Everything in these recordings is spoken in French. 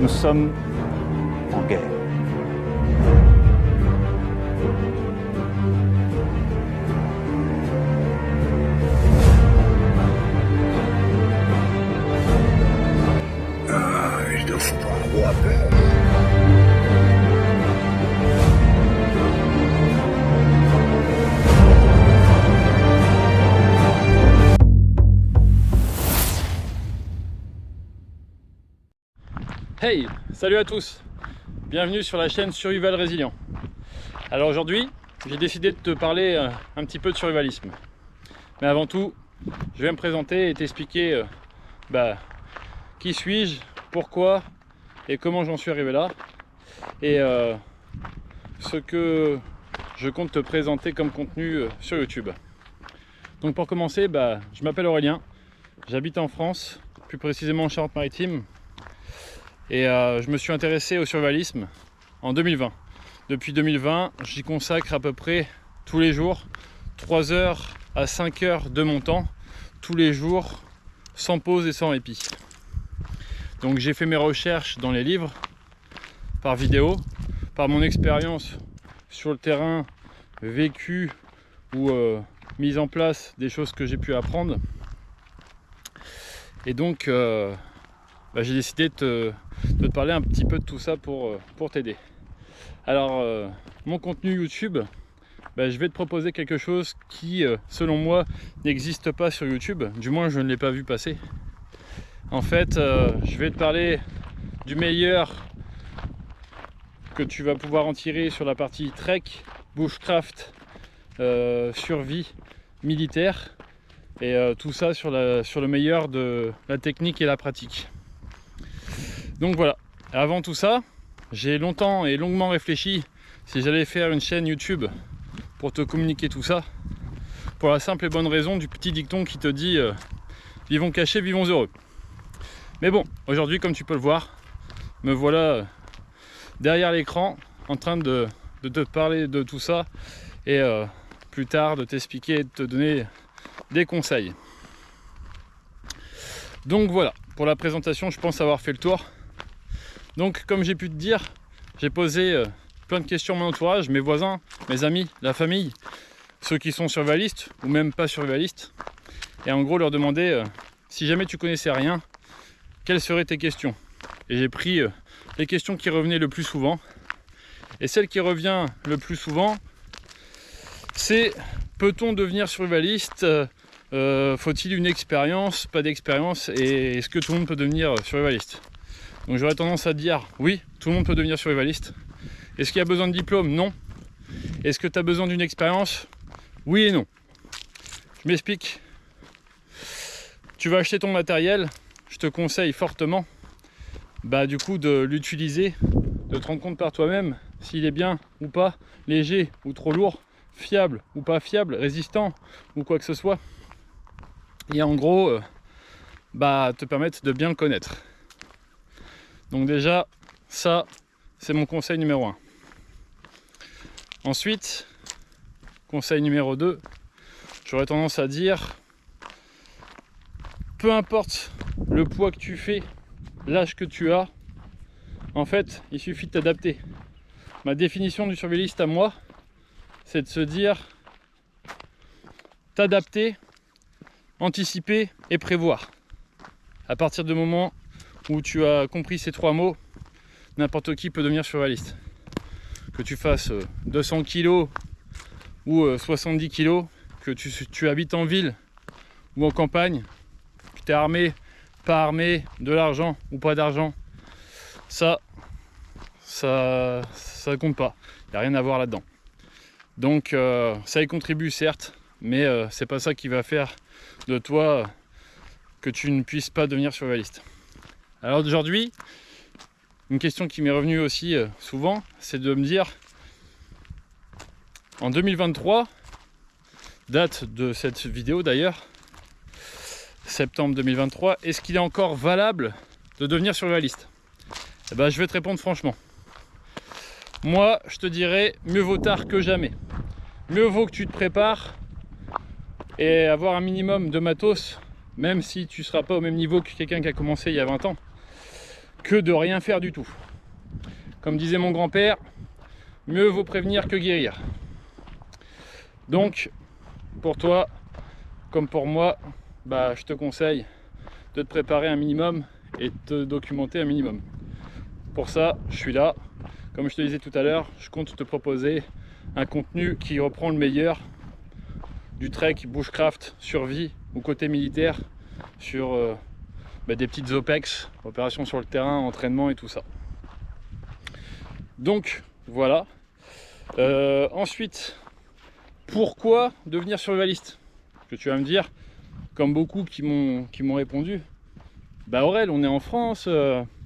Nous sommes en guerre. Ich darf pas avoir Hey, salut à tous, bienvenue sur la chaîne Survival Résilient. Alors aujourd'hui, j'ai décidé de te parler un petit peu de survivalisme. Mais avant tout, je vais me présenter et t'expliquer qui suis-je, pourquoi et comment j'en suis arrivé là. Et ce que je compte te présenter comme contenu sur YouTube. Donc pour commencer, je m'appelle Aurélien, j'habite en France, plus précisément en Charente-Maritime. Et je me suis intéressé au survivalisme en 2020. Depuis 2020, j'y consacre à peu près tous les jours 3 heures à 5 heures de mon temps, tous les jours, sans pause et sans répit. Donc j'ai fait mes recherches dans les livres, par vidéo, par mon expérience sur le terrain, vécu ou mise en place des choses que j'ai pu apprendre. Et donc j'ai décidé de te parler un petit peu de tout ça pour t'aider. Alors mon contenu YouTube, je vais te proposer quelque chose qui selon moi n'existe pas sur YouTube, du moins je ne l'ai pas vu passer. En fait je vais te parler du meilleur que tu vas pouvoir en tirer sur la partie trek, bushcraft, survie militaire, et tout ça sur le meilleur de la technique et la pratique. Donc voilà, avant tout ça, j'ai longtemps et longuement réfléchi si j'allais faire une chaîne YouTube pour te communiquer tout ça, pour la simple et bonne raison du petit dicton qui te dit vivons cachés, vivons heureux. Mais bon, aujourd'hui, comme tu peux le voir, me voilà derrière l'écran en train de te parler de tout ça et plus tard de t'expliquer et de te donner des conseils. Donc voilà, pour la présentation, je pense avoir fait le tour. Donc comme j'ai pu te dire, j'ai posé plein de questions à mon entourage, mes voisins, mes amis, la famille, ceux qui sont survivalistes ou même pas survivalistes, et en gros leur demander si jamais tu connaissais rien, quelles seraient tes questions. Et j'ai pris les questions qui revenaient le plus souvent, et celle qui revient le plus souvent, c'est: peut-on devenir survivaliste? Faut-il une expérience, pas d'expérience, et est-ce que tout le monde peut devenir survivaliste? Donc j'aurais tendance à dire oui, tout le monde peut devenir survivaliste. Est-ce qu'il y a besoin de diplôme? Non. Est-ce que tu as besoin d'une expérience? Oui et non. Je m'explique. Tu vas acheter ton matériel, je te conseille fortement du coup de l'utiliser, de te rendre compte par toi-même s'il est bien ou pas, léger ou trop lourd, fiable ou pas fiable, résistant ou quoi que ce soit. Et en gros, te permettre de bien le connaître. Donc déjà, ça, c'est mon conseil numéro 1. Ensuite, conseil numéro 2, j'aurais tendance à dire, peu importe le poids que tu fais, l'âge que tu as, en fait, il suffit de t'adapter. Ma définition du survivaliste à moi, c'est de se dire, t'adapter, anticiper et prévoir. À partir du moment où tu as compris ces 3 mots, n'importe qui peut devenir survivaliste. Que tu fasses 200 kg ou 70 kg, que tu habites en ville ou en campagne, que tu es armé, pas armé, de l'argent ou pas d'argent, ça compte pas. Il n'y a rien à voir là-dedans. Donc ça y contribue certes, mais c'est pas ça qui va faire de toi que tu ne puisses pas devenir survivaliste. Alors aujourd'hui, une question qui m'est revenue aussi souvent, c'est de me dire, en 2023, date de cette vidéo d'ailleurs, septembre 2023, est-ce qu'il est encore valable de devenir survivaliste? Je vais te répondre franchement. Moi, je te dirais, mieux vaut tard que jamais. Mieux vaut que tu te prépares et avoir un minimum de matos, même si tu ne seras pas au même niveau que quelqu'un qui a commencé il y a 20 ans. que de rien faire du tout. Comme disait mon grand-père, mieux vaut prévenir que guérir. Donc, pour toi, comme pour moi, je te conseille de te préparer un minimum et de te documenter un minimum. Pour ça, je suis là. Comme je te disais tout à l'heure, je compte te proposer un contenu qui reprend le meilleur du trek, bushcraft, survie ou côté militaire sur des petites OPEX, opérations sur le terrain, entraînement et tout ça. Donc voilà. Ensuite, pourquoi devenir survivaliste? Que tu vas me dire, comme beaucoup qui m'ont répondu, Aurel, on est en France,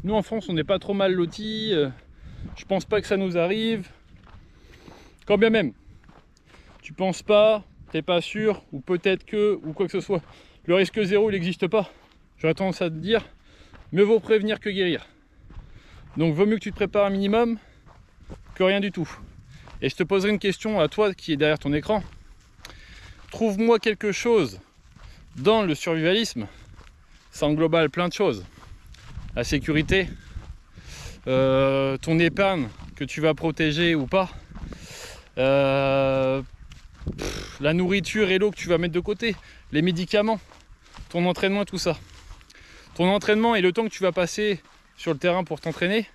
nous en France on n'est pas trop mal lotis, je pense pas que ça nous arrive. Quand bien même, tu penses pas, t'es pas sûr, ou peut-être que, ou quoi que ce soit, le risque zéro il n'existe pas. J'aurais tendance à te dire, mieux vaut prévenir que guérir. Donc vaut mieux que tu te prépares un minimum que rien du tout. Et je te poserai une question à toi qui est derrière ton écran. Trouve-moi quelque chose dans le survivalisme, ça englobe plein de choses. La sécurité, ton épargne que tu vas protéger ou pas, la nourriture et l'eau que tu vas mettre de côté, les médicaments, ton entraînement, tout ça. Ton entraînement et le temps que tu vas passer sur le terrain pour t'entraîner,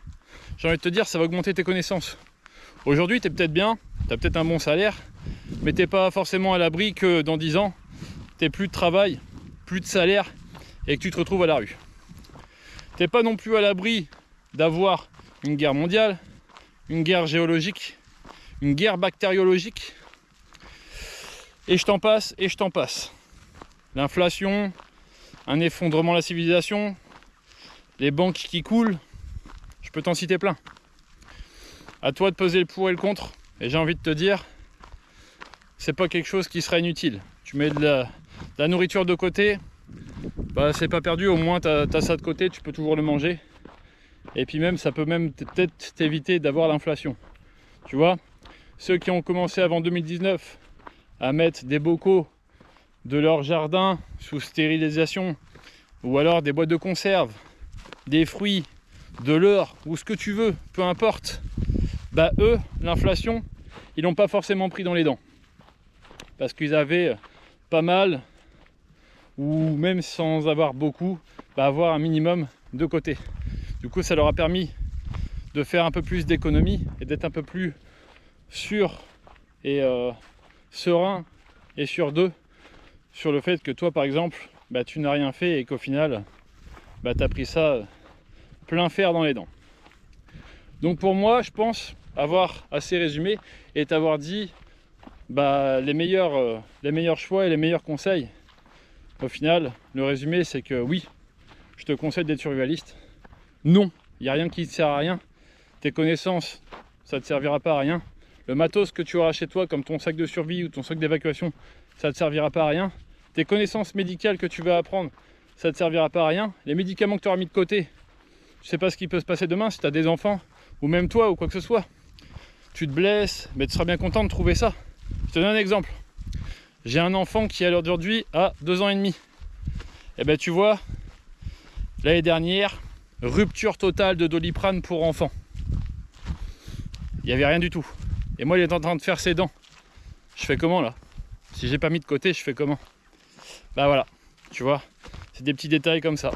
j'ai envie de te dire, ça va augmenter tes connaissances. Aujourd'hui, tu es peut-être bien, tu as peut-être un bon salaire, mais tu n'es pas forcément à l'abri que dans 10 ans, tu n'aies plus de travail, plus de salaire et que tu te retrouves à la rue. Tu n'es pas non plus à l'abri d'avoir une guerre mondiale, une guerre géologique, une guerre bactériologique, et je t'en passe, et je t'en passe. L'inflation, un effondrement de la civilisation, les banques qui coulent, je peux t'en citer plein. À toi de peser le pour et le contre, et j'ai envie de te dire, c'est pas quelque chose qui sera inutile. Tu mets de la nourriture de côté, c'est pas perdu, au moins t'as ça de côté, tu peux toujours le manger. Et puis même, ça peut même peut-être t'éviter d'avoir l'inflation. Tu vois, ceux qui ont commencé avant 2019 à mettre des bocaux de leur jardin sous stérilisation, ou alors des boîtes de conserve, des fruits, de l'or, ou ce que tu veux, peu importe, eux, l'inflation, ils l'ont pas forcément pris dans les dents. Parce qu'ils avaient pas mal, ou même sans avoir beaucoup, avoir un minimum de côté. Du coup, ça leur a permis de faire un peu plus d'économie et d'être un peu plus sûr et serein et sûr d'eux sur le fait que toi, par exemple, tu n'as rien fait et qu'au final, tu as pris ça plein fer dans les dents. Donc pour moi, je pense avoir assez résumé et t'avoir dit les meilleurs choix et les meilleurs conseils. Au final, le résumé, c'est que oui, je te conseille d'être survivaliste. Non, il n'y a rien qui ne sert à rien. Tes connaissances, ça ne te servira pas à rien. Le matos que tu auras chez toi, comme ton sac de survie ou ton sac d'évacuation, ça ne te servira pas à rien. Tes connaissances médicales que tu vas apprendre, ça ne te servira pas à rien. Les médicaments que tu auras mis de côté, tu ne sais pas ce qui peut se passer demain si tu as des enfants, ou même toi, ou quoi que ce soit. Tu te blesses, mais tu seras bien content de trouver ça. Je te donne un exemple. J'ai un enfant qui à l'heure d'aujourd'hui a 2 ans et demi. Et tu vois, l'année dernière, rupture totale de Doliprane pour enfants. Il n'y avait rien du tout. Et moi, il est en train de faire ses dents. Je fais comment là? Si j'ai pas mis de côté, je fais comment? Voilà, tu vois, c'est des petits détails comme ça.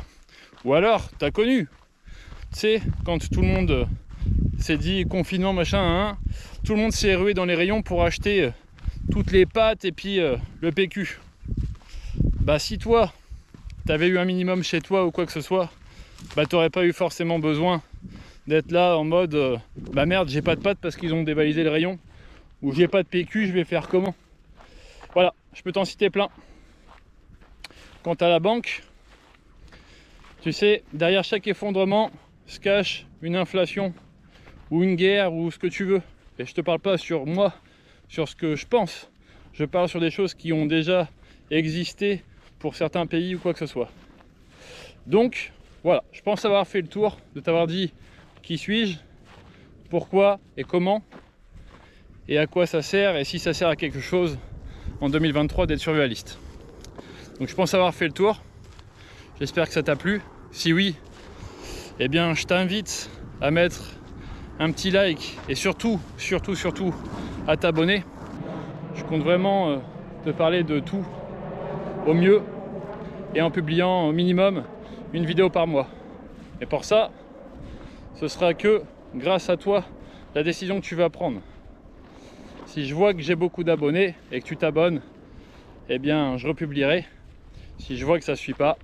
Ou alors, t'as connu, tu sais, quand tout le monde s'est dit confinement, machin, tout le monde s'est rué dans les rayons pour acheter toutes les pâtes et puis le PQ. Si toi, t'avais eu un minimum chez toi ou quoi que ce soit, t'aurais pas eu forcément besoin d'être là en mode merde, j'ai pas de pâtes parce qu'ils ont dévalisé le rayon, ou j'ai pas de PQ, je vais faire comment? Voilà, je peux t'en citer plein. Quant à la banque, tu sais, derrière chaque effondrement se cache une inflation ou une guerre ou ce que tu veux. Et je te parle pas sur moi, sur ce que je pense. Je parle sur des choses qui ont déjà existé pour certains pays ou quoi que ce soit. Donc, voilà, je pense avoir fait le tour, de t'avoir dit qui suis-je, pourquoi et comment, et à quoi ça sert, et si ça sert à quelque chose en 2023 d'être survivaliste. Donc je pense avoir fait le tour. J'espère que ça t'a plu. Si oui, eh bien je t'invite à mettre un petit like et surtout à t'abonner. Je compte vraiment te parler de tout au mieux et en publiant au minimum une vidéo par mois. Et pour ça, ce sera que grâce à toi la décision que tu vas prendre. Si je vois que j'ai beaucoup d'abonnés et que tu t'abonnes, eh bien je republierai. Si je vois que ça ne suit pas,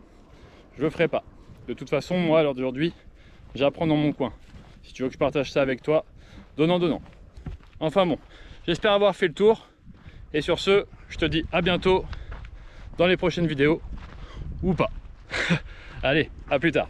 je le ferai pas. De toute façon, moi à l'heure d'aujourd'hui, j'apprends dans mon coin. Si tu veux que je partage ça avec toi, donnant. Enfin bon, j'espère avoir fait le tour. Et sur ce, je te dis à bientôt dans les prochaines vidéos. Ou pas. Allez, à plus tard.